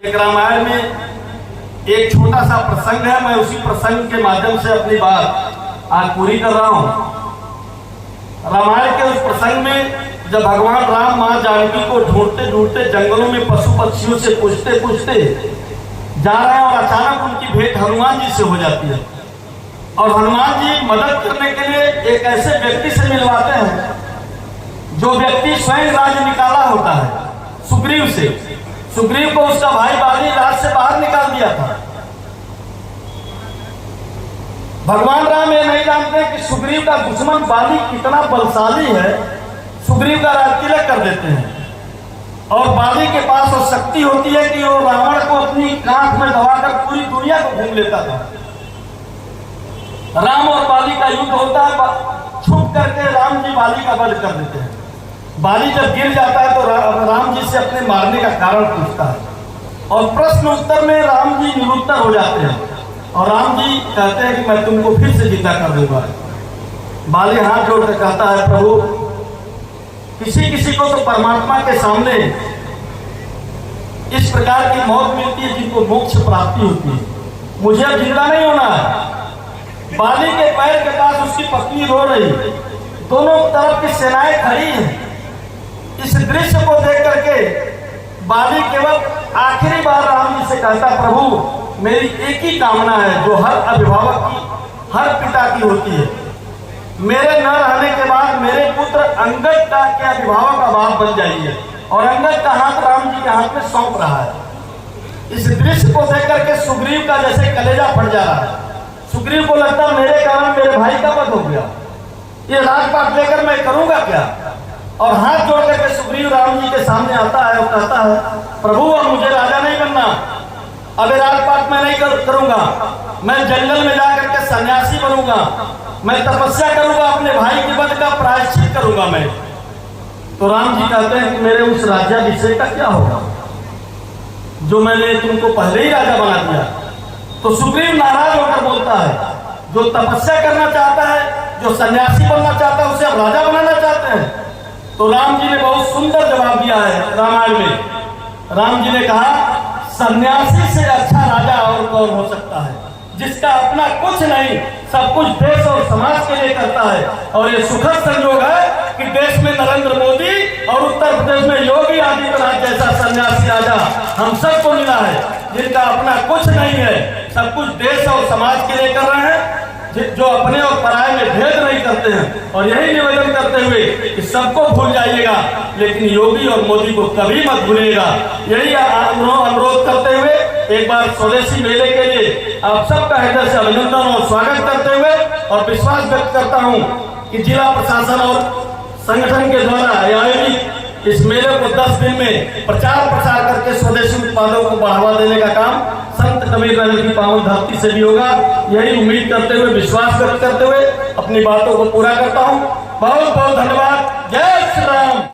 एक रामायण में एक छोटा सा प्रसंग है। मैं उसी प्रसंग के माध्यम से अपनी बात आज पूरी कर रहा हूं। रामायण के उस प्रसंग में जब भगवान राम मां जानकी को ढूंढते ढूंढते जंगलों में पशु पक्षियों से पूछते पूछते जा रहे हैं और अचानक उनकी भेंट हनुमान जी से हो जाती है। और हनुमान जी मदद करने के लिए एक ऐसे व्यक्ति से मिलवाते हैं जो व्यक्ति स्वयं राज्य निकाला होता है, सुग्रीव से। सुग्रीव को उसका भाई बाली राज्य से बाहर निकाल दिया था। भगवान राम ये नहीं जानते कि सुग्रीव का दुश्मन बाली कितना बलशाली है। सुग्रीव का राज तिलक कर देते हैं और बाली के पास वो शक्ति होती है कि वो रावण को अपनी आंख में दबाकर पूरी दुनिया को घूम लेता था। राम और बाली का युद्ध होता है, छुप करके राम जी बाली का वध कर देते हैं। बाली जब गिर जाता है तो राम जी से अपने मारने का कारण पूछता है और प्रश्न उत्तर में राम जी निरुत्तर हो जाते हैं और राम जी कहते हैं कि मैं तुमको फिर से जिंदा कर दूंगा। बाली हाथ जोड़कर कहता है, प्रभु किसी किसी को तो परमात्मा के सामने इस प्रकार की मौत मिलती है जिनको मोक्ष प्राप्ति होती है, मुझे अब जिंदा नहीं होना है। बाली के पैर के पास उसकी पत्नी रो रही, दोनों तरफ की सेनाएं खड़ी हैं। इस दृश्य को देख करके बाली केवल आखिरी बार राम जी से कहता, प्रभु मेरी एक ही कामना है जो हर अभिभावक की, हर पिता की होती है। मेरे न रहने के बाद मेरे पुत्र अंगद का के अभिभावक का बाप बन जाइए। और अंगद का हाथ राम जी के हाथ में सौंप रहा है। इस दृश्य को देख करके सुग्रीव का जैसे कलेजा फट जा रहा है। सुग्रीव को लगता मेरे कारण मेरे भाई का वध हो गया, ये राजपाट लेकर मैं करूंगा क्या। और हाथ जोड़ करके सुग्रीव राम जी के सामने आता है और कहता है, प्रभु अब मुझे राजा नहीं बनना, अब राजपाट मैं नहीं करूंगा, मैं जंगल में जाकर के सन्यासी बनूंगा, मैं तपस्या करूंगा, अपने भाई के वध का प्रायश्चित करूंगा मैं। तो राम जी कहते हैं कि मेरे उस राज्याभिषेक का क्या होगा जो मैंने तुमको पहले ही राजा बना दिया। तो सुग्रीव नाराज होकर बोलता है, जो तपस्या करना चाहता है, जो सन्यासी बनना चाहता है, उसे अब राजा बनाना चाहते हैं। तो राम जी ने बहुत सुंदर जवाब दिया है रामायण में। राम जी ने कहा, सन्यासी से अच्छा राजा और कौन हो सकता है, जिसका अपना कुछ नहीं, सब कुछ देश और समाज के लिए करता है। और ये सुखद संयोग है कि देश में नरेंद्र मोदी और उत्तर प्रदेश में योगी आदित्यनाथ जैसा सन्यासी राजा हम सबको मिला है, जिनका अपना कुछ नहीं है, सब कुछ देश और समाज के लिए कर रहे हैं, जो अपने और पराये में भेद नहीं करते हैं। और यही निवेदन करते हुए कि सबको भूल जाइएगा लेकिन योगी और मोदी को कभी मत भूलिएगा। यही अनुरोध करते हुए एक बार स्वदेशी मेले के लिए आप सबका हृदय से अभिनंदन और स्वागत करते हुए और विश्वास व्यक्त करता हूं कि जिला प्रशासन और संगठन के द्वारा आयोजित इस मेले को 10 दिन में प्रचार प्रसार करके स्वदेशी उत्पादों को बढ़ावा देने का काम संत कबीर नगर की पावन धरती से भी होगा। यही उम्मीद करते हुए, विश्वास व्यक्त करते हुए अपनी बातों को पूरा करता हूं। बहुत बहुत धन्यवाद। जय श्री राम।